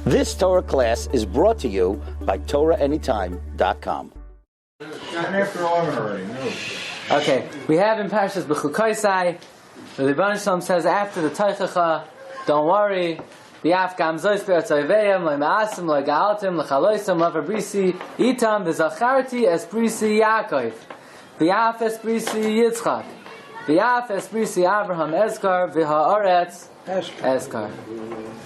This Torah class is brought to you by TorahAnytime.com. Okay, we have in Parshas Bechukosai, the Rebbe Shalom says after the Teichacha, don't worry, the Afgam Zois Be'atzayveim, Le'ma'asim, Le'ga'altim, Le'chaloisam, Le'fabrisi, Itam, the Zacharti, Esprisi Yaakov, the Af Esprisi Yitzchak, the Af Esprisi Abraham Eskar, V'ha'aretz Eskar.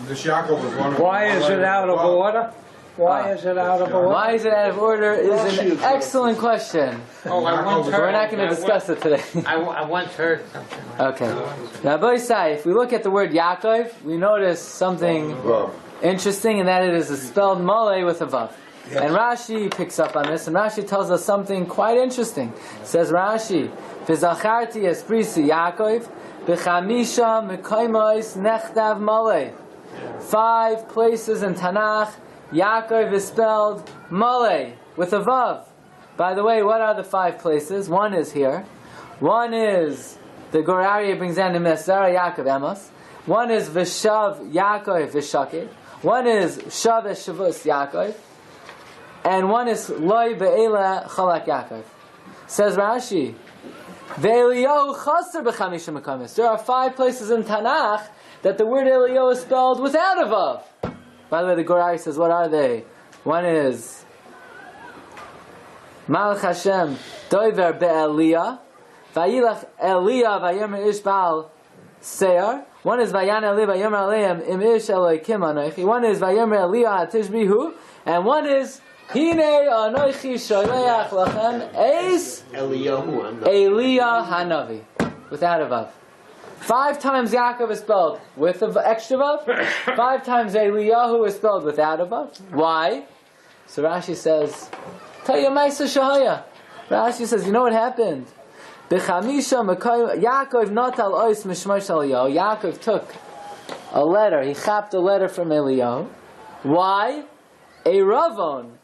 This Yaakov was one of Why is it out of order? Why is it out of order? Why is it out of order is an excellent question. Oh, I once heard. We're not going to discuss it today. I once heard something. Okay. Now, Bechukosai, if we look at the word Yaakov, we notice something interesting, and that it is spelled Mole with a Vav. And Rashi picks up on this, and Rashi tells us something quite interesting. Says Rashi, V'zacharti esprisi Yaakov, B'chamisha mekoimos nechtav Mole. 5 places in Tanakh, Yaakov is spelled Mole with a Vav. By the way, what are the 5 places? One is here. One is the Goraria brings down the Mesara Yaakov Amos. One is Vishav Yaakov Vishakid. One is Shav Shavus Yaakov. And one is Loi Be'ela Chalak Yaakov. Says Rashi, Ve'Eliyahu Chaser B'chamisha Mekamis. There are 5 places in Tanakh that the word Eliyahu is spelled without a Vav. By the way, the Gorai says, what are they? One is Malach Hashem Doiver Be'Eliyah, Vayilach Eliyah Vayomer Ish Baal Seir. One is Vayan Eliyah Vayomer Aleim Im Ish Elokim Anoichi. One is Vayomer Eliyah Hatishbihu. And one is Hine Anoichi Sholeach Lachem Eis Eliyah Hanavi. Without a Vav. 5 times Yaakov is spelled with an extra Vav. 5 times Eliyahu is spelled without a Vav. Why? So Rashi says, Tell you Maisa Shahaya. Rashi says, you know what happened? Yaakov natal ois mishmash Eliyahu. Yaakov took a letter. He chapped a letter from Eliyahu. Why? A ravon,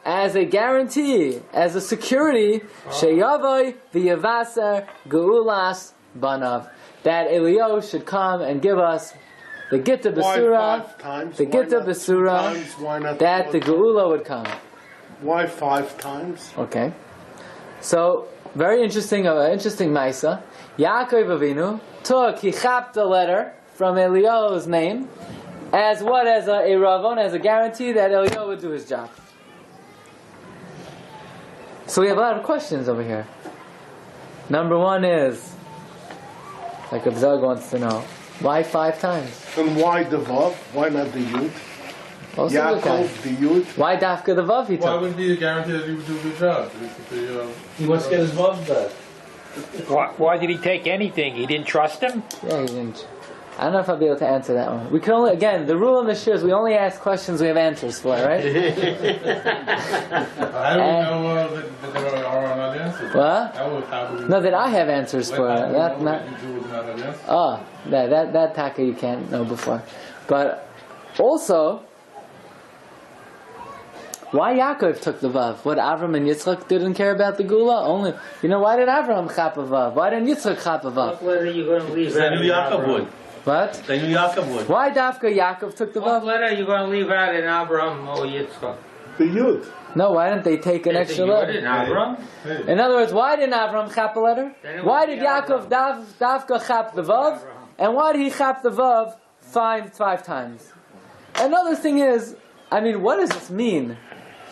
as a guarantee, as a security, sheyavoy v'yavaser geulas banav. That Eliyahu should come and give us the Gitta Basura, the Gitta Basura, that the Geula would come. Why 5 times? Okay. So, very interesting, interesting Maisa. Yaakov Avinu he chapped a letter from Eliyahu's name, as what? As a Ravon, as a guarantee that Eliyahu would do his job. So we have a lot of questions over here. Number 1 is, like Abzag wants to know, why 5 times? And why the Vav? Why not the Yud? Also Yaakov, the Yud? Why Dafka the Vav he took? Why wouldn't be a guarantee that he would do a good job? He wants to get his Vav back. Why did he take anything? He didn't trust him? Yeah, he didn't. I don't know if I'll be able to answer that one. We can only, again, the rule in the Shiur is we only ask questions we have answers for, right? How do we know that there are not answers? What? How do we No, that I have answers for. How do we That know not. that you would not have answers? Oh, that taka you can't know before. But also, why Yaakov took the Vav? What, Avram and Yitzchak didn't care about the Gula? Only, why did Avram chap a Vav? Why didn't Yitzchak chap a Vav? What letter are you going to leave out? They knew Yaakov would. What? They knew Yaakov would. Why Dafka Yaakov took the What Vav? letter are you going to leave out in Abraham or Yitzchak? The Yud. No, why didn't they take an Is extra it Yud letter? in Abraham? In other words, why didn't Avram chap a letter? Then it Why would did be Yaakov Dafka chap the Vav? And why did he chap the Vav 5 times? Another thing is, what does this mean?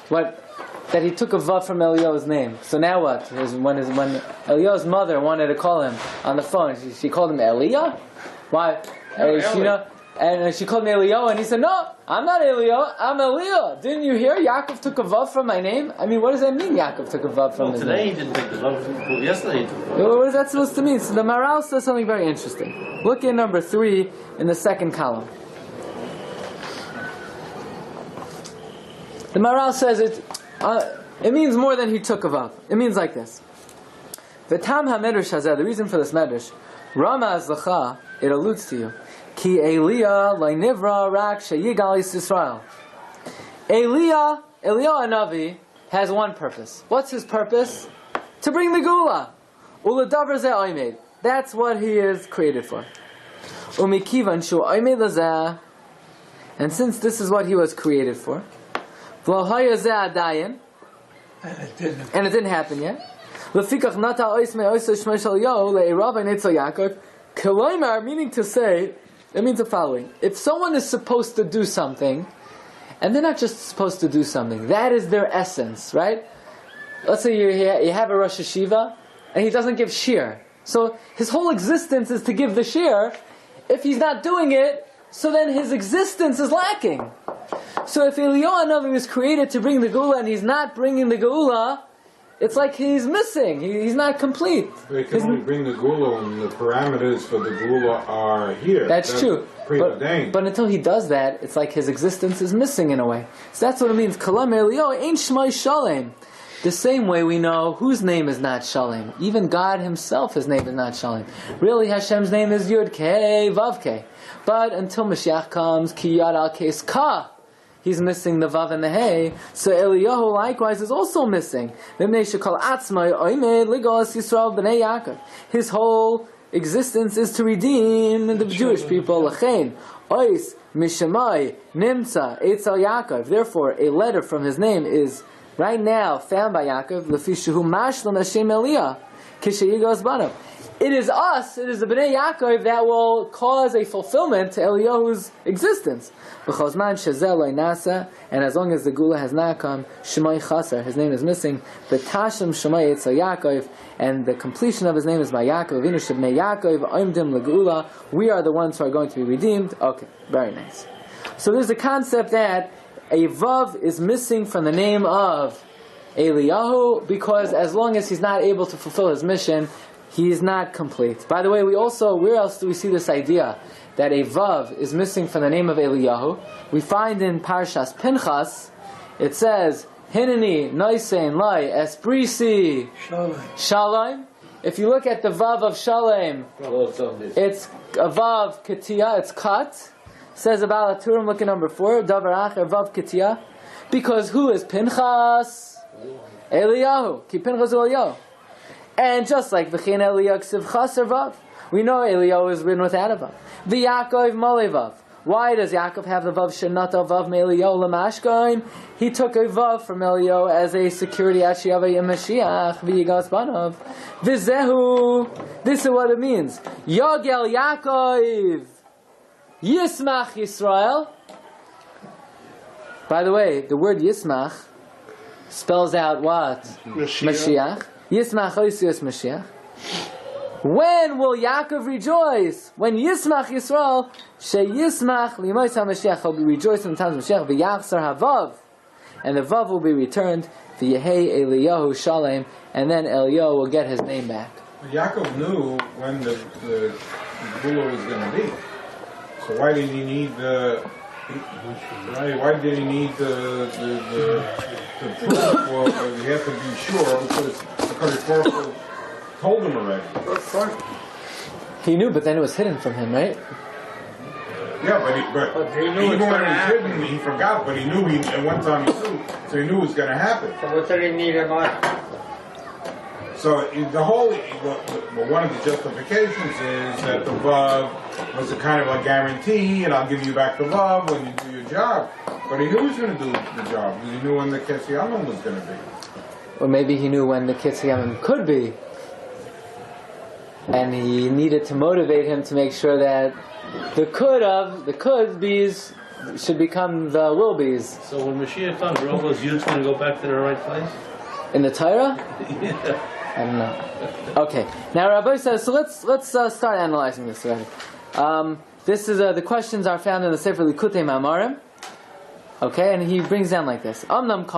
That he took a Vav from Eliyahu's name. So now what? When Eliyahu's mother wanted to call him on the phone, she called him Eliyah? Why? And she called me Eliyahu, and he said, no, I'm not Eliyahu, I'm Eliyahu. Didn't you hear? Yaakov took a Vav from my name? What does that mean, Yaakov took a Vav from his Today name? he didn't take the Vav. Well, yesterday he took the Vav. What is that supposed to mean? So the Maral says something very interesting. Look at number 3 in the 2nd column. The Maral says it means more than he took a Vav. It means like this. The Tam HaMedrash Hazeh, the reason for this Medrash, Rama Azlacha, it alludes to you. Ki Eliyahu Nivra Rak Sheyigal Yisrael. Eliyahu Hanavi has one purpose. What's his purpose? To bring the Gula. Uladavar Zeh Oimed. That's what he is created for. Umikivan Shu Oimed Lazeh. And since this is what he was created for, and it didn't happen yet. Meaning to say, it means the following: if someone is supposed to do something, and they're not just supposed to do something, that is their essence, right? Let's say you have a Rosh Hashiva, and he doesn't give Shiur. So his whole existence is to give the Shiur. If he's not doing it, so then his existence is lacking. So if Eliyahu Hanavi was created to bring the Geula, and he's not bringing the Geula, it's like he's missing. He's not complete. They can only bring the Geula when the parameters for the Geula are here. That's true. Preordained. But until he does that, it's like his existence is missing in a way. So that's what it means. Kalam Eliyahu ain't Shmai Shalem. The same way we know whose name is not Shalem. Even God himself, his name is not Shalem. Really, Hashem's name is Yud Kei Vav Kei. But until Mashiach comes, Ki Yad Al Kes Ka, he's missing the Vav and the Hey. So Eliyahu likewise is also missing. His whole existence is to redeem the Jewish people. Lachein, Ois, Mishamai, Nimtza, Eitzel Yaakov. Therefore, a letter from his name is right now found by Yaakov. Lefishahu Mashlam Hashem Eliyah, Kishayigos Banav. It is us, it is the Bnei Yaakov that will cause a fulfillment to Eliyahu's existence. And as long as the Gula has not come, Shemai Chasar, his name is missing. The Tashem Shemai Eitzel Yaakov, and the completion of his name is by Yaakov. Bnei Yaakov Oimdim LeGula. We are the ones who are going to be redeemed. Okay, very nice. So there's a concept that a Vav is missing from the name of Eliyahu, because as long as he's not able to fulfill his mission, he is not complete. By the way, we also, where else do we see this idea that a Vav is missing from the name of Eliyahu? We find in Parshas Pinchas, it says, Hineni, Noisein, Lai, Esprisi, Shalom. If you look at the Vav of Shalom, it's a Vav Ketia, it's cut. It says about Aturim, look at number 4, Davar Acher, Vav Ketia. Because who is Pinchas? Eliyahu. Ki Pinchas Eliyahu. And just like V'chein Eliyahu Ksiv Chaser Vav, we know Eliyahu is written without a Vav. V'Yaakov Malei Vav. Why does Yaakov have the Vav Shenata Vav Me'Eliyahu L'mashkain? He took a Vav from Eliyahu as a security at Shiava Yem Mashiach V'yigas Banav. V'zehu. This is what it means. Yogel Yaakov Yismach Yisrael. By the way, the word Yismach spells out what? Mashiach. Yismach Oisius Mashiach. When will Yaakov rejoice? When Yismach Yisrael, She Yismach Limois HaMashiach, he'll be rejoicing in the times of Mashiach, V'yachsar HaVav, and the Vav will be returned, V'yehei Eliyahu Shalem, and then Eliyahu will get his name back. Yaakov knew when the Gula was going to be. So why did he need the... Why did he need the proof? Well, he had to be sure because his oracle told him already. He knew, but then it was hidden from him, right? Yeah, but he knew even it's when gonna it was happen. hidden, he forgot. But he knew. And one time he knew, so he knew it was going to happen. So what did he need him on? So the whole, one of the justifications is that the Vav was a kind of a guarantee, and I'll give you back the Vav when you do your job. But he knew he was going to do the job. He knew when the Kesiyamim was going to be. Or maybe he knew when the Kitziyamim could be. And he needed to motivate him to make sure that the could be's should become the will be's. So when Mashiach comes, are all those youths going to go back to the right place? In the Torah? Yeah. I don't know. Okay. Now Rabbi says, so let's start analyzing this already. This is the questions are found in the Sefer Likutei Ma'amarim. Okay, and he brings down like this. This statement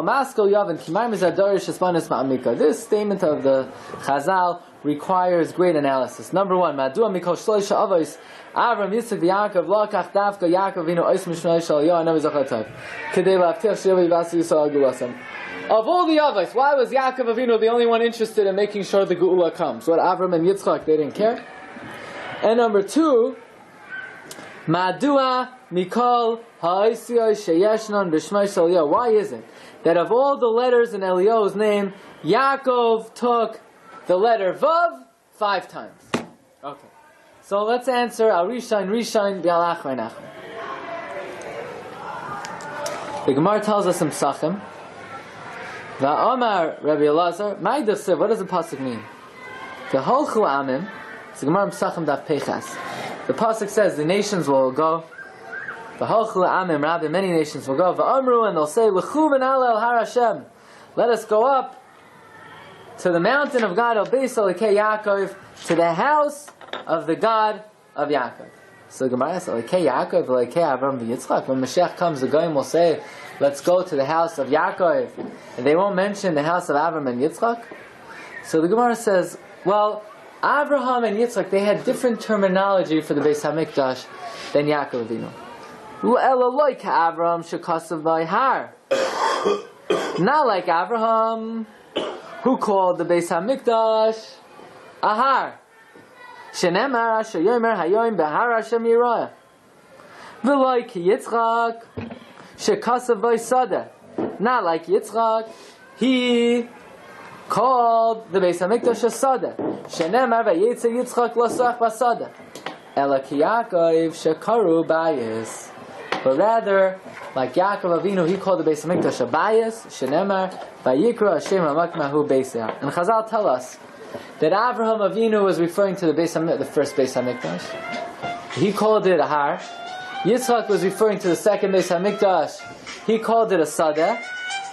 of the Chazal requires great analysis. Number 1, Madua Mikol Shloisha Avos Avram Yitzchak Yaakov Lakach Davka Yaakov Vino Ois Mishmai Shal Yah Navi Zachatov Kedei Lavtech Sheva Yivasi Yisrael Gulasam. Of all the Avos, why was Yaakov Avinu the only one interested in making sure the Geula comes? What Avram and Yitzchak, they didn't care. And number 2, Madua Mikol Ha'isiyah Sheyeshnon B'Shmai Shal Yah. Why is it that of all the letters in Eliyahu's name, Yaakov took the letter Vav 5 times? Okay. So let's answer Al Rishain Bi'al Achrein Achrein. The Gemara tells us in Psachim, Va'amar Rabbi Elazar, Ma'idasiv, what does the pasuk mean? V'holchu amim, it's the Gemara in Psachim daf Pechas. The pasuk says the nations will go, V'holchu amim, Rabbi, many nations will go, Va'amru, and they'll say, L'chu v'nala el har Hashem, let us go up to the mountain of God, El Beis Elikei Yaakov, to the house of the God of Yaakov. So the Gemara says, Elikei Yaakov, Elikei Avram v'Yitzchak. When Mashiach comes, the Goyim will say, let's go to the house of Yaakov. And they won't mention the house of Avram and Yitzchak. So the Gemara says, well, Abraham and Yitzchak, they had different terminology for the Beis HaMikdash than Yaakov Avinu. U'elaloi ka'Avram shekasav v'ihar. Not like Abraham, who called the Beis HaMikdash Ahar. Shenemar asher yomer hayoim behar Hashem yirah. V'loi ki Yitzchak shekasav v'isada. Not like Yitzchak, he called the Beis HaMikdash a sada. Shenemar v'yetze Yitzchak l'sach b'sada. Ela ki Yaakov shekaru bayis. But rather, like Yaakov Avinu, he called the Beis HaMikdash a bayis. Shenemar v'yikra Hashem hamakmahu beisah. And Chazal tell us that Avraham Avinu was referring to the first Beis HaMikdash. He called it a har. Yitzchak was referring to the second Beis HaMikdash. He called it a sadeh.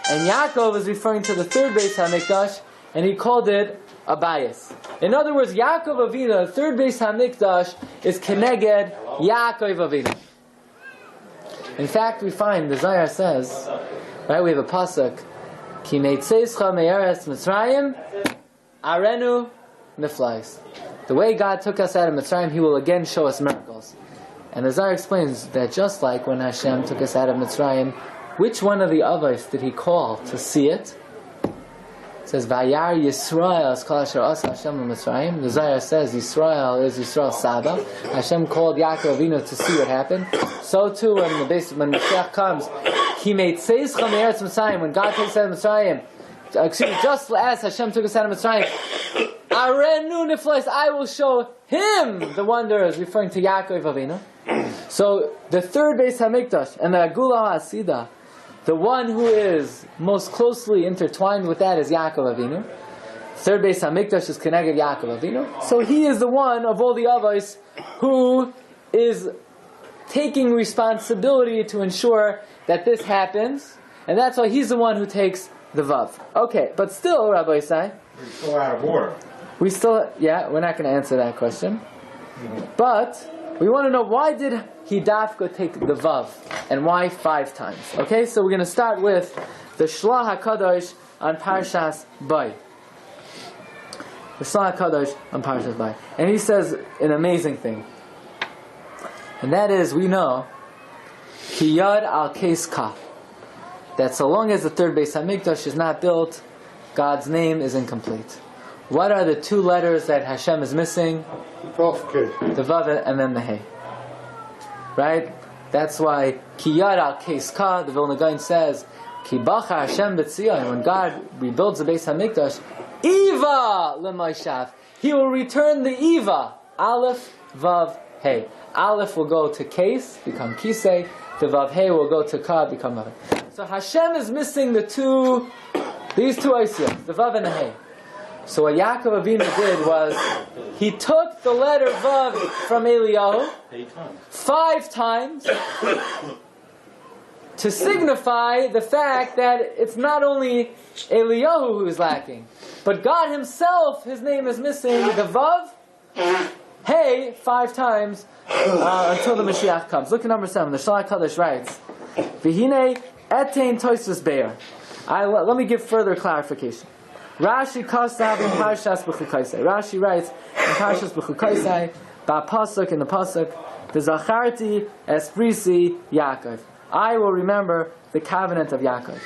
And Yaakov was referring to the third Beis HaMikdash, and he called it a bayis. In other words, Yaakov Avinu, the third Beis HaMikdash, is keneged Yaakov Avinu. In fact, we find, the Zohar says, right, we have a pasuk, Ki meitzeischa me'eretz Mitzrayim, Arenu niflais. The way God took us out of Mitzrayim, He will again show us miracles. And the Zohar explains that just like when Hashem took us out of Mitzrayim, which one of the avos did He call to see it? It says, Vayar Yisrael as kol asher asa Hashem l'Mitzrayim. The Zohar says Yisrael is Yisrael Saba. Hashem called Yaakov Avinu to see what happened. So too, when Mashiach comes, He made Seischa me'eretz Mitzrayim. When God takes us out of Mitzrayim, just as Hashem took us out of Mitzrayim, Arenu niflais, I will show Him the wonders, referring to Yaakov Avinu. So the third Beis HaMikdash and the Agula HaSida, the one who is most closely intertwined with that is Yaakov Avinu. Third Beis HaMikdash is connected Yaakov Avinu. So he is the one of all the avos who is taking responsibility to ensure that this happens, and that's why he's the one who takes the vav. Okay, but still, Rabbi Isai, We're still out of order. we're not going to answer that question. But we want to know, why did he dafka take the vav, and why 5 times? Okay, so we're going to start with the Shlah HaKadosh on Parshas Bay. The Shlah HaKadosh on Parshas Bay. And he says an amazing thing. And that is, we know, Ki Yad al Keis Ka, that so long as the third Beis HaMikdash is not built, God's name is incomplete. What are the 2 letters that Hashem is missing? The Vav and then the Hey. Right? That's why Ki Yad al Keis Ka, the Vilna Gaon says, Ki Bacha Hashem b'Tzion, when God rebuilds the Beis HaMikdash, Iva l'Moishav, He will return the Iva, Aleph, Vav, Hey. Aleph will go to Keis, become Kisei. The Vav Hey will go to Ka, become Vav. So Hashem is missing these 2 Isiyos, the Vav and the Hey. So what Yaakov Avinu did was, he took the letter Vav from Eliyahu 5 times to signify the fact that it's not only Eliyahu who is lacking, but God Himself, His name is missing the Vav, Hey, 5 times until the Mashiach comes. Look at number 7. The Shlah HaKadosh writes, V'hinei etein toisus be'er. Let me give further clarification. Rashi Kosav in Parshas Bechukosai. Rashi writes in Parshas Bechukosai, Ba'pasuk, in the pasuk, the Zacharti Esprisi Yaakov. I will remember the covenant of Yaakov.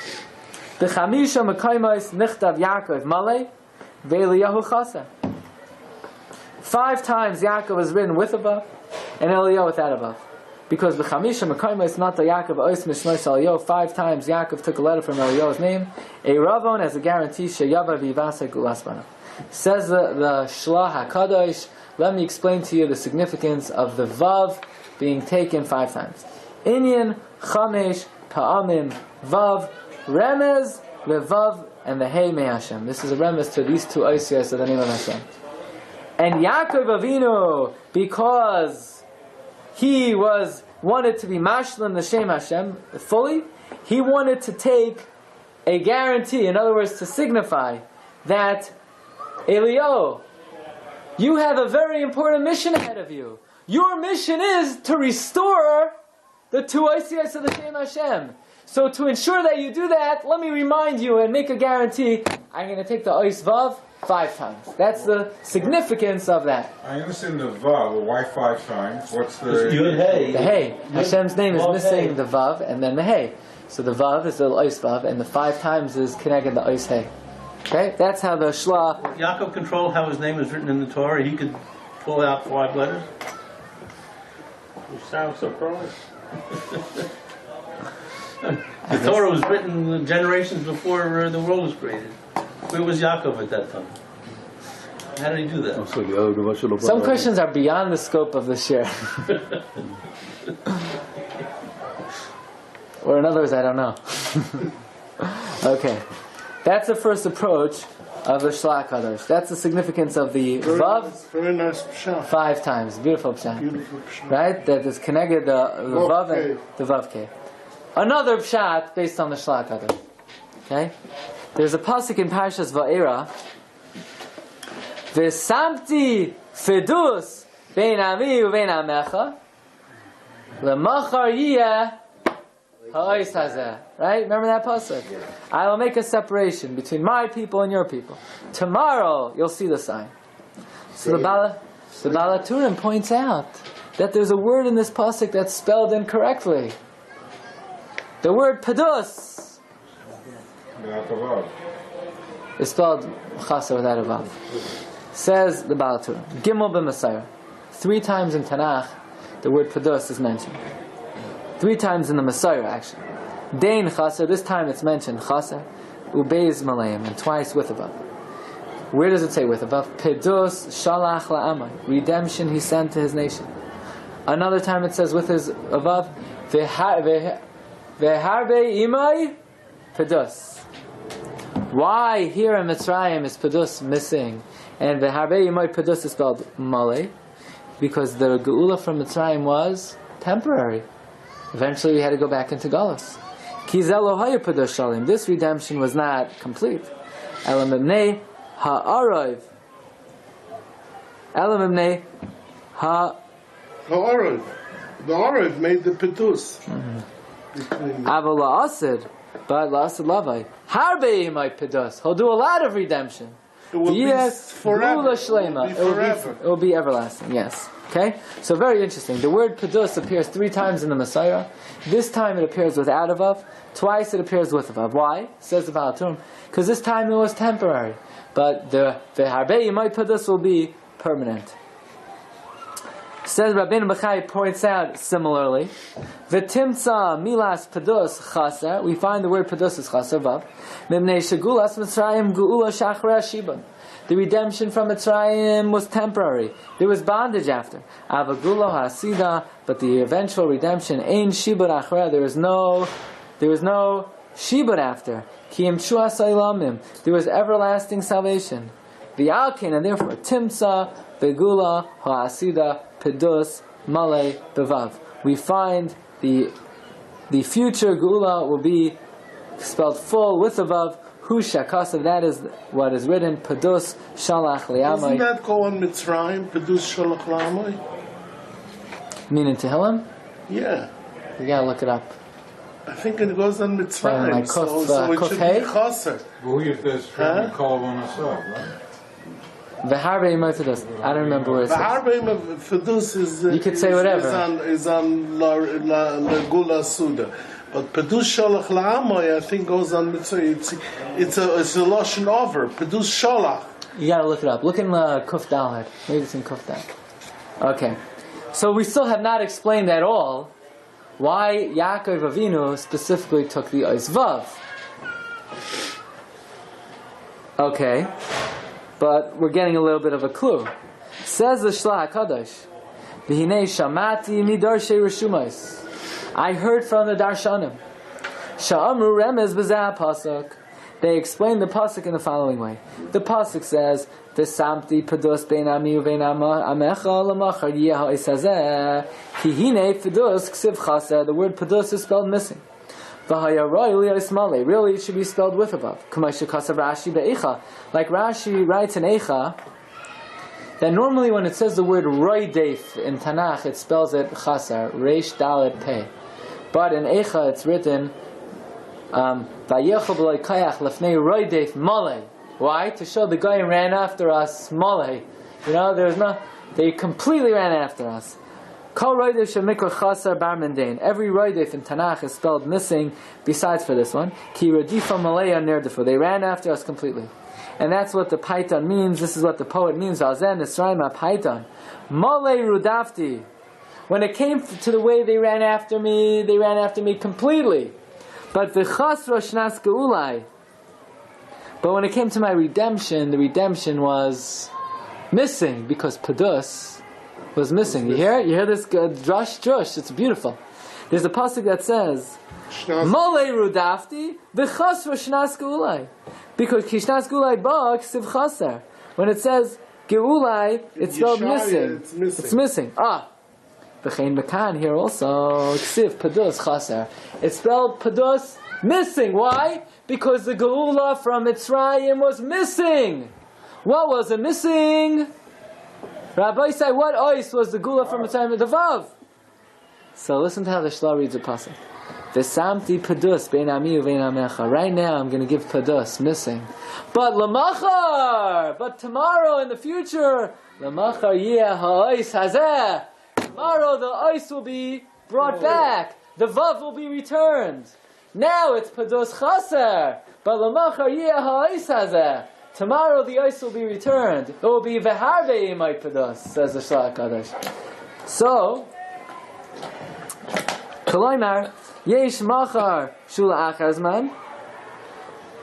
The Chamisha Mekoimos Nichtav Yaakov Malay Ve'Eliyahu Chasa. 5 times Yaakov is written with a vav, and Eliyahu without a vav. Because the Chamisha Mekoimos not the Yaakov Ois Mishnois Eliyahu. 5 times Yaakov took a letter from Eliyahu's name. A Ravon as a guarantee Sheyava Vivasa Gulasbana. Says the Shlah HaKadosh, let me explain to you the significance of the vav being taken 5 times. Inyan Chamesh Pa'amim, Vav, Remez, Levav, and the Hey Me Hashem. This is a remez to these two Oisiyos of the name of Hashem. And Yaakov Avinu, because he wanted to be Mashlim the Shem Hashem fully, he wanted to take a guarantee, in other words, to signify that Eliyahu, you have a very important mission ahead of you. Your mission is to restore the two Oisiyos of the Shem Hashem. So to ensure that you do that, let me remind you and make a guarantee, I'm going to take the Ois Vav 5 times. That's the significance of that. I understand the Vav, but why 5 times? What's the... Yud Hey. The Hey. Hashem's name is missing the Vav and then the Hey. So the Vav is the Ois Vav and the 5 times is connected the Ois Hey. Okay? That's how the Shlah... Yaakov controlled how his name was written in the Torah. He could pull out 5 letters. You sound surprised. The Torah was written generations before the world was created. Where was Yaakov at that time? How did he do that? Some questions are beyond the scope of the share. Or in other words, I don't know. Okay. That's the first approach of the Shlach Kadosh. That's the significance of the Vav. Very nice pshat. 5 times. Beautiful pshat. Beautiful pshat. Right? That is connected the Vav and the Vav K. Another pshat based on the Shlach Kadosh. Okay? There's a pasuk in Parshas Va'era. V'samti fidus bein ami uvein amecha lemachar yiyeh ha'ois hazeh. Right? Remember that pasuk? I will make a separation between my people and your people. Tomorrow you'll see the sign. So the Balaturim points out that there's a word in this pasuk that's spelled incorrectly. The word pedus is spelled chasa without a vav. Says the Balaturim. Gimel b'Messiah. 3 times in Tanakh, the word pedus is mentioned. 3 times in the Messiah, actually. Dein chasa, this time it's mentioned chasa. Ubeiz malayim, and twice with a vav. Where does it say with a vav? Pedus shalach la'amai. Redemption he sent to his nation. Another time it says with his vav. Veharbe imai pedus. Why here in Mitzrayim is pedus missing, and veharbe imai pedus is spelled malay? Because the geula from Mitzrayim was temporary. Eventually we had to go back into Galus. Ki ze lo haya pedus shalim. This redemption was not complete. Elam ibnei ha'arav. Elam ibnei ha'arav. The Arav made the pedus. Aval la'asid, but la'asid lavai. Harbe imai pedus. He'll do a lot of redemption. It will be forever. It will be everlasting, yes. Okay? So very interesting. The word pedus appears 3 times in the Messiah. This time it appears without a vav. Twice it appears with a vav. Why? Says the Balaturim. Because this time it was temporary. But the harbe imai pedus will be permanent. Says Rabbeinu Bechai points out similarly, V'timtza milas pedus chasa. We find the word pedus is chasa vav. Mimnei shegulas Mitzrayim geula shachra shiba. The redemption from Mitzrayim was temporary. There was bondage after. Avagulo hasida, but the eventual redemption ein shibud achra. There was no shibud after. Ki imshu asaylamim. There was everlasting salvation. V'alkin, and therefore timtza begula ha'asida pedus malay bevav. We find the future geula will be spelled full with a vav. Hu shakasav. That is what is written. Pedus shalach li'amai. Doesn't that go on Mitzrayim? Pedus shalach li'amai. Meaning Tehillim? Yeah. You gotta look it up. I think it goes on Mitzrayim. Like so it should be chaser. Who if there's trying to call on us up, right? V'harbe imay pedus. I don't remember where it The says. harbe pedus is. You could say whatever. Is on la gula suda. But pedus shalach la'amai, I think, goes on Mitzrayim. It's a lashon over. Pedus shalach. You gotta look it up. Look in Kuf Daled. Maybe it's in Kuf Dal. Okay. So we still have not explained at all why Yaakov Avinu specifically took the Ois Vav. Okay. But we're getting a little bit of a clue. Says the Shlach HaKadosh, V'hinei shamati midarshe reshumais. I heard from the Darshanim. Sha'amru remez b'zeh pasuk. They explain the pasuk in the following way. The pasuk says, "V'samti pedus bein ami uvein amecha lamachar yeh ha'is hazeh ki hine pedus ksiv chaser." The word pedus is spelled missing. Really, it should be spelled with a vav. Like Rashi writes in Eicha, that normally when it says the word roideif in Tanakh, it spells it chaser, reish dalet pei. But in Eicha it's written vayechel b'loy kayach lefnei roideif malei. Why? To show the guy ran after us malei. They completely ran after us. Kol roideif shemikra chaser bar mendain. Every roideif in Tanakh is spelled missing besides for this one. Ki radifa maleya nirdafu. They ran after us completely. And that's what the Paitan means. This is what the poet means. Alzen Nisraim Paitan. Male Rudafti. When it came to the way they ran after me completely. But V'chasra Shnas Geulai. But when it came to my redemption, the redemption was missing because Padus was missing. You hear it? You hear this drush? It's beautiful. There's a pasuk that says, Male Rudafti V'chasra Shnas Geulai. Because Kishnas Geulai ba ksiv chaser. When it says Geulai, it's spelled missing. It's missing. V'chein mekan here also ksiv padus chaser. It's spelled padus missing. Why? Because the Geula from Mitzrayim was missing. What was it missing? Rabbi say, what ois was the Geula from Mitzrayim? The vav. So listen to how the Shla reads the pasuk. V'samti padus bein ami uvein amecha. Right now I'm going to give padus, missing. But lamachar! But tomorrow in the future, lamachar yeh ha'ois hazeh. Tomorrow the ois will be brought back. The vav will be returned. Now it's padus chaser. But lamachar yeh ha'ois hazeh. Tomorrow the ois will be returned. It will be v'harbe imay padus, says the Shla HaKadosh. So, Koloimar, Yesh machar shula achar zman.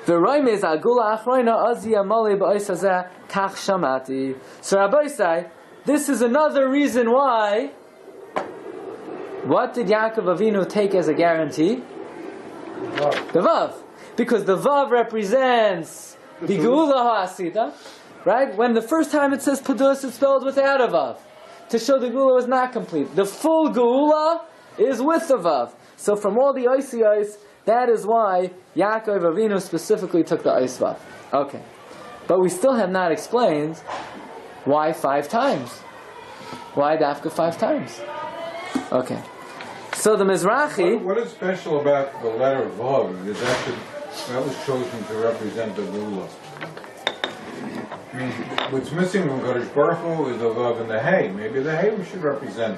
V'roimez agula achroina azia mole ba'ois hazeh kach shamati. So Rabbi say, this is another reason why. What did Yaakov Avinu take as a guarantee? The vav. Because the vav represents the geula ha'asida. Right? When the first time it says padus, it's spelled without a vav. To show the geula was not complete. The full geula is with the vav. So from all the oisi ois, that is why Yaakov Avinu specifically took the ois vav. Okay. But we still have not explained why 5 times. Why dafka 5 times? Okay. So the Mizrahi... What is special about the letter vav? Because that was chosen to represent the Geula. I mean, what's missing from Kodesh Baruch Hu is the vav and the hay. Maybe the hay should represent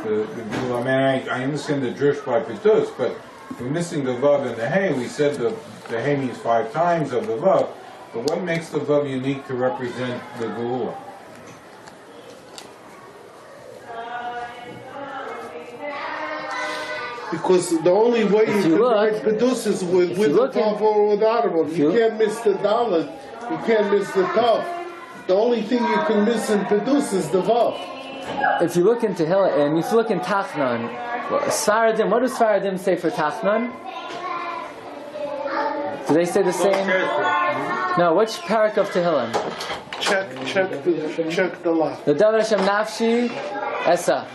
the Geula. I mean, I understand the drush by Pitus, but we're missing the vav and the hay. We said the hay means 5 times of the vav, but what makes the vav unique to represent the Geula? Because the only way you can write Pedus is with the Tav or without it. You can't miss the Dalet, you can't miss the Tav. The only thing you can miss in Pedus is the Vav. If you look into Hillel, and if you look in Tachnon, Sfaradim, what does Sfaradim say for Tachnon? Do they say the same? No, which parak of Tehillim? Check the lot. The Davar Hashem Nafshi Esa.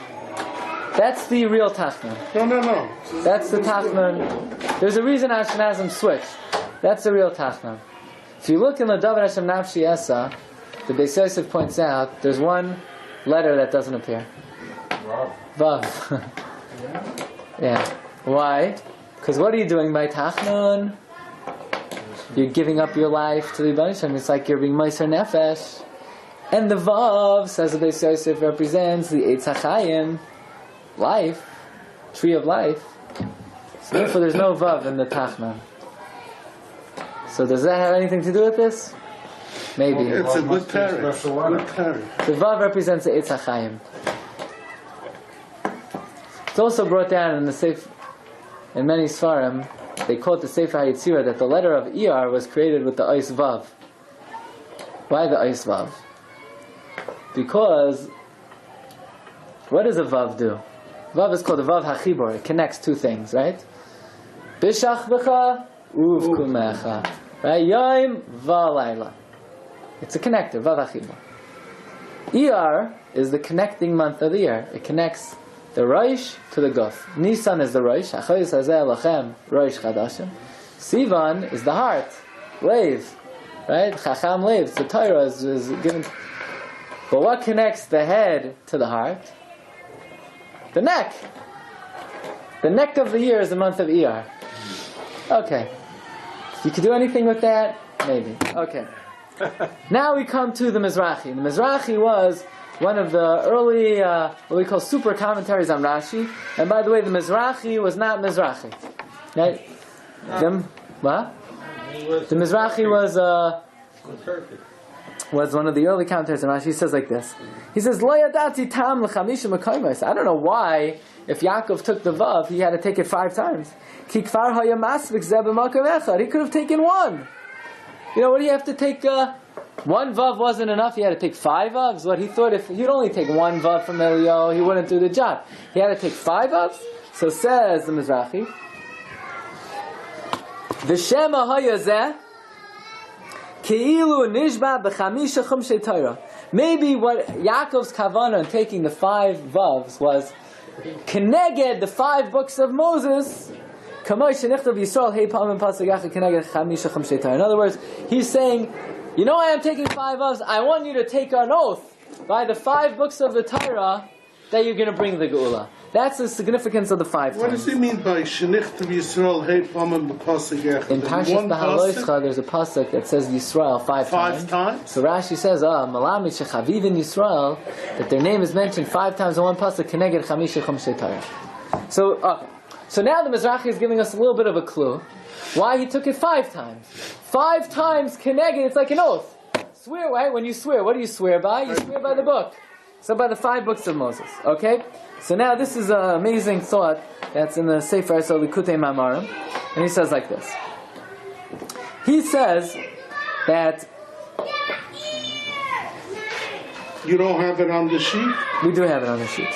That's the real Tachnon. No. That's the Tachnon. There's a reason Ashkenazim switched. That's the real Tachnon. If you look in the Davar Hashem Nafshi Esa, the Beis Yosef points out there's one letter that doesn't appear. Vav. Yeah. Why? Because what are you doing by Tachnon? You're giving up your life to the Yibam Hashem. It's like you're being Meiser Nefesh. And the Vav, says the Beis Yosef, represents the Eitz HaChayim, life, tree of life. So therefore there's no Vav in the Tachnon. So does that have anything to do with this? Maybe. It's a good tarif. The Vav represents the Eitz HaChayim. It's also brought down in the Sefer, in many Sfarim, they quote the Sefer HaYetzirah that the letter of Iyar was created with the Ois Vav. Why the Ois Vav? Because what does a Vav do? Vav is called a Vav HaChibor. It connects 2 things, right? Bishachvecha uvkumecha. Right? Yom v'alayla. It's a connector. V'achiba. Iyar is the connecting month of the year. It connects the Rosh to the Guf. Nisan is the Rosh. Achoyis hazeh lachem Rosh Chadashim. Sivan is the heart. Lev. Right? Chacham Lev. The Torah is given. But what connects the head to the heart? The neck. The neck of the year is the month of Iyar. Okay. You could do anything with that? Maybe. Okay. Now we come to the Mizrahi. The Mizrahi was one of the early, what we call super commentaries on Rashi. And by the way, the Mizrahi was not Mizrahi. Right? What? The Mizrahi was one of the early commentaries on Rashi. He says like this. He says, Lo yadati tam l'chamisha mekaymes. I don't know why, if Yaakov took the vav, he had to take it 5 times. Ki kfar haya masvik zeh b'makom echad. He could have taken 1. You know, what do you have to take? 1 vav wasn't enough. He had to take 5 vavs. What he thought, if he'd only take 1 vav from Eliyahu, he wouldn't do the job. He had to take 5 vavs. So says the Mizrahi, V'shema hayazeh Keilu nishba b'chamisha chumshei Torah. Maybe what Yaakov's kavanah in taking the 5 vavs was keneged the 5 books of Moses. In other words, he's saying, you know why I'm taking 5 vavs? I want you to take an oath by the 5 books of the Torah that you're going to bring the Geula. That's the significance of the 5 times. What does he mean by Shenichtav Yisrael Hey Pamim B'Pasuk Echad? In Parshas Behaloischa, there's a pasuk that says Yisrael 5 times. 5 times? So Rashi says, Malamid Shechaviv in Yisrael, that their name is mentioned 5 times in one pasuk, Keneged Chamisha Chumshei Torah. So now the Mizrahi is giving us a little bit of a clue why he took it 5 times. 5 times Keneged, it's like an oath. Swear, right? When you swear, what do you swear by? You swear by the book. So by the 5 books of Moses. Okay? So now this is an amazing thought that's in the Sefer So Likutei Mamarim, and he says like this. He says that you don't have it on the sheet? We do have it on the sheet.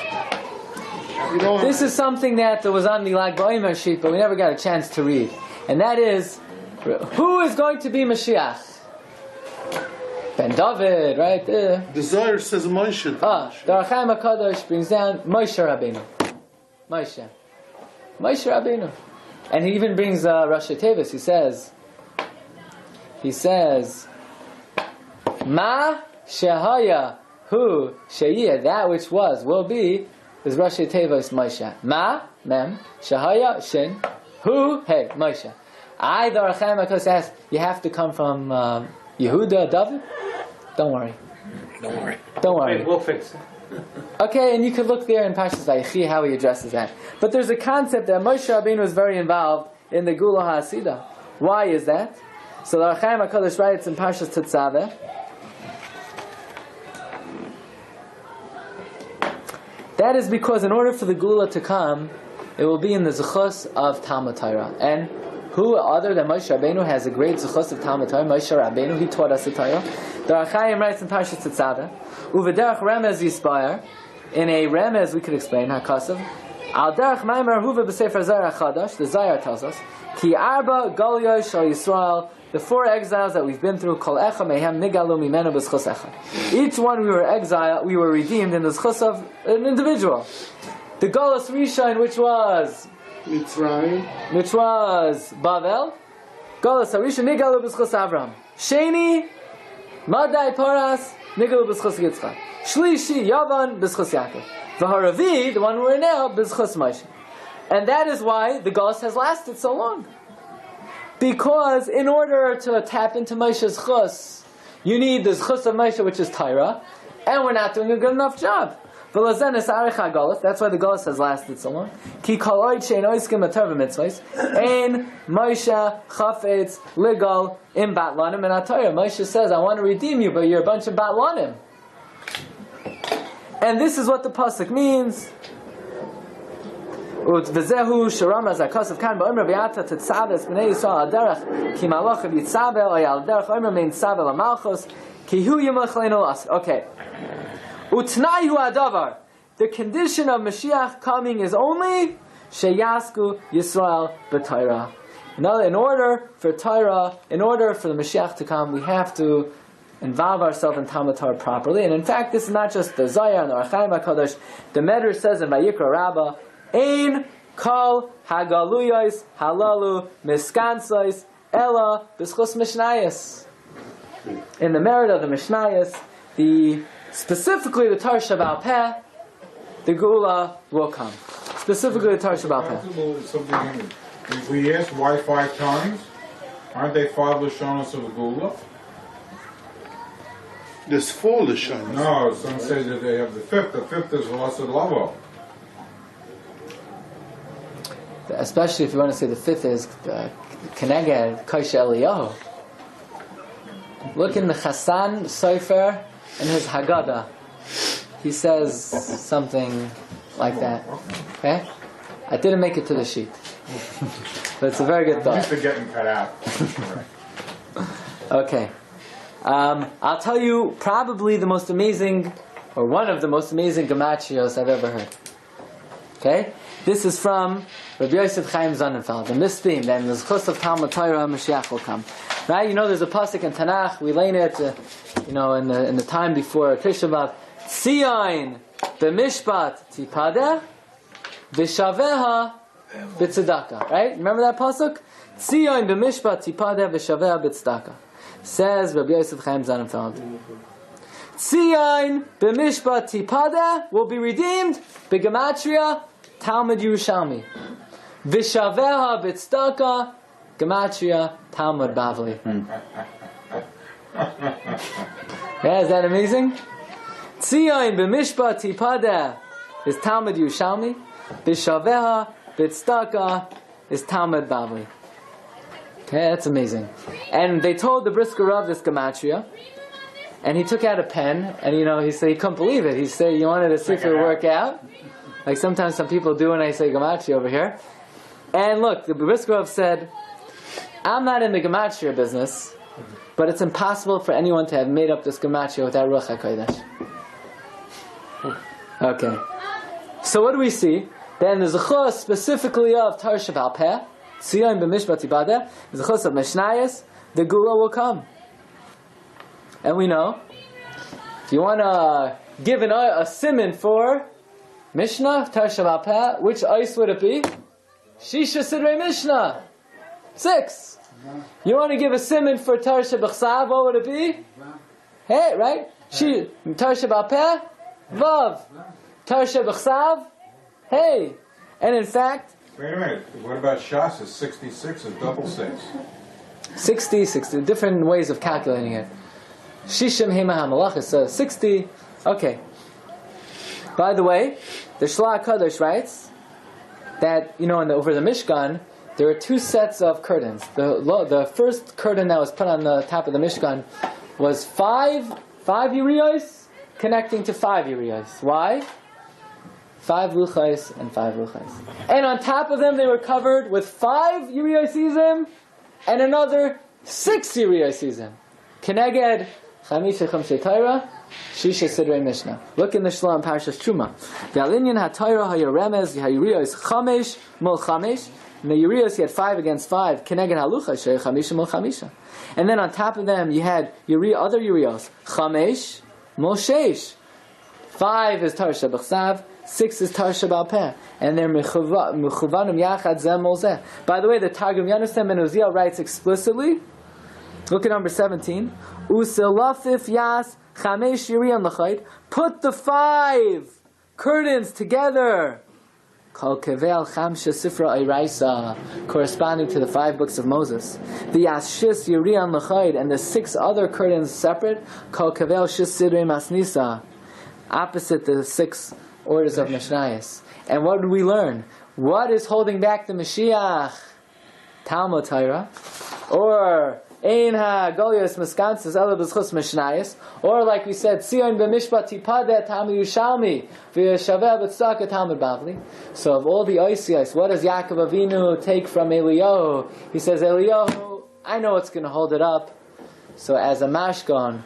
This is something that was on the Lag Ba'omer sheet, but we never got a chance to read. And that is, who is going to be Mashiach? Ben David, right there. The Zohar says Moshe. The Archaim HaKadosh brings down Moshe Rabbeinu. Moshe Rabbeinu. And he even brings Rashi Tevis. He says, Ma Shehaya Hu Sheyeh, that which was, will be, is Rashi Tevis Moshe. Ma, Mem, Shehaya, Shin, Hu, Hey, Moshe. The Archaim HaKadosh says, you have to come from Yehuda, David? Don't worry. We'll fix it. Okay, and you could look there in Parshas Vayechi how he addresses that. But there's a concept that Moshe Rabbeinu was very involved in the Gula HaSida. Why is that? So the Archaim HaKadosh writes in Parshas Tetzaveh, that is because in order for the Gula to come, it will be in the Zechus of Talmud Torah. And who other than Moshe Rabbeinu has a great Zechus of Talmud Torah? Moshe Rabbeinu, he taught us the Torah. The Archaim writes in Parshas Tetzaveh, Uvederach Remez Yispayer, in a Remez we could explain, HaKasav, Al Derach Maimer Huva B'Sefer Zayar HaChadash, the Zayar tells us, Ki Arba Galyoy Shal Yisrael, the 4 exiles that we've been through, Kol Echa Mehem Nigalu Mimenu B'Zchus Echa. Each one we were exiled, we were redeemed in the Zchus of an individual. The Galus Rishon, which was Mitzrayim, which was Bavel. Galus Rishon Nigalu B'Zchus Avram. Sheni Madai Paras Nigalu B'Zchus Yitzchak. Shlishi Yavan B'Zchus Yaakov. V'Haravi, the one we're in now, B'Zchus Moshe. And that is why the Galus has lasted so long. Because in order to tap into Moshe's Chus, you need the Chus of Moshe, which is Torah, and we're not doing a good enough job. That's why the Galus has lasted so long. Ki kol oid shein oiskim atarva mitzvahs, ein Moshe chafetz ligal im batlanim and atayra. Moshe says, I want to redeem you, but you're a bunch of batlanim. And this is what the pasuk means. V'zehu sharam razakasav kan ba'omer v'yata tetzaves b'nei Yisrael al derech ki malach v'yitzabel oy al derech omer mein tzabel amalchos ki hu yimach leinu las. Okay. Utnai hu adavar. The condition of Mashiach coming is only sheyasku Yisrael b'Torah. In order for the Mashiach to come, we have to involve ourselves in Talmud Torah properly. And in fact, this is not just the Zohar and the Archaim HaKadosh. The Medrash says in Vayikra Rabbah, Ein kol hagaluyos halalu miskansos ela b'schus mishnayos. In the merit of the mishnayos, specifically the Torah Shabbat Peh, the Geula will come. Specifically the Torah Shabbat Peh. If we ask why 5 times, aren't they 5 Lashonos of the Geula? There's 4 Lashonos. No, some say that they have the 5th. The 5th is Velasa Lavo. Especially if you want to say the 5th is Keneged Koshe Eliyahu. Look in the Chassan Sofer in his Haggadah. He says something like that. Okay? I didn't make it to the sheet. But it's a very good thought. Used to getting cut out. Okay. I'll tell you probably the most amazing, or one of the most amazing gematrios I've ever heard. Okay? This is from Rabbi Yosef Chaim Sonnenfeld, and this theme, then the Zchus of Talmud Torah, Mashiach will come. Right? You know there's a pasuk in Tanakh, we learn it, in the time before Tisha B'Av, Tzion b'mishpat tipadeh, v'shaveha b'tzedakah. Right? Remember that pasuk? Tzion b'mishpat tipadeh, v'shaveha b'tzedakah. Says Rabbi Yosef Chaim Sonnenfeld. Tzion b'mishpat tipadeh will be redeemed b'gematria Talmud Yerushalmi. V'shaveha b'tzedakah gematria Talmud Bavli. Yeah, is that amazing? Tzion b'mishpat tipadeh is Talmud Yerushalmi. V'shaveha b'tzedakah is Talmud Bavli. Okay, that's amazing. And they told the Brisker Rav this gematria, and he took out a pen, and he said he couldn't believe it. He said he wanted to see if it would work out. Like sometimes some people do when I say gematria over here. And look, the Brisker Rav said, I'm not in the gematria business, but it's impossible for anyone to have made up this gematria without Ruach HaKodesh. Okay. So what do we see? Then the Zechus specifically of Torah Shabbat Peh, Tzion b'mishpat tibadeh, the Zechus of Mishnayos, the Geula will come. And we know, if you want to give a siman for Mishnah, Torah Shabbat Peh, which ice would it be? Shisha Sidrei Mishnah. 6. You want to give a siman for Torah Shabbat, what would it be? Hey, right? Torah Shabbat Peh, Vav. Torah Shabbat, hey. And in fact, wait a minute. What about Shas? Is 66 is double 6? 60, different ways of calculating it. Shishim Hema HaMalach is 60. Okay. By the way, the Shlach HaKadosh writes that, over the Mishkan, there are 2 sets of curtains. The first curtain that was put on the top of the Mishkan was 5 Yeriyos connecting to 5 Yeriyos. Why? 5 luchais and 5 luchais. And on top of them they were covered with 5 Yeriyosizim and another 6 Yeriyosizim. Keneged Chamisha Chamshe Torah, Shisha Sidrei Mishnah. Look in the Shalom Parshas Truma. V'alinyan HaTorah HaYeremez Yeriyos Chamesh Mol Chamesh. In the Yeriyos you had 5 against 5. Keneged Halucha Shei Chamisha Mol Chamisha. And then on top of them you had other Yeriyos. Chamesh Mol Sheish. 5 is Torah Shabbat, 6 is Torah Shabbat Peh, and they're mechuvanim yachad zeh mol zeh. By the way, the Targum Yonasan ben Uziel writes explicitly. Look at number 17. Uselafif yas chamesh yiriyan lachayt. Put the 5 curtains together. Kol kevel chamsha sifra iraisa, corresponding to the 5 books of Moses. The yas shis yiriyan lachayt, and the 6 other curtains separate. Kol kevel shis sidrei masnisa, opposite the 6 orders of Mishnayos. And what did we learn? What is holding back the Mashiach? Talmud Torah, or Ein ha-Golios Miskansis Ela B'Zchus Mishnayos, or like we said, Tzion b'mishpat tipadeh Talmud Yerushalmi v'yeshaveh b'tzedakah Talmud Bavli. So of all the Oisios, what does Yaakov Avinu take from Eliyahu? He says, Eliyahu, I know what's going to hold it up. So as a mashkon,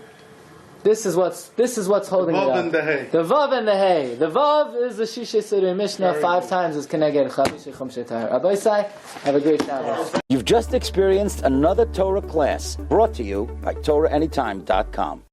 This is what's holding it Vav up. and the hay. The vav and the hay. The vav is the Shishe Suri Mishnah 5 times is Keneged Chavish Chumshe Tahar. Rabbi Sai, have a great Shabbos. You've just experienced another Torah class brought to you by TorahAnytime.com.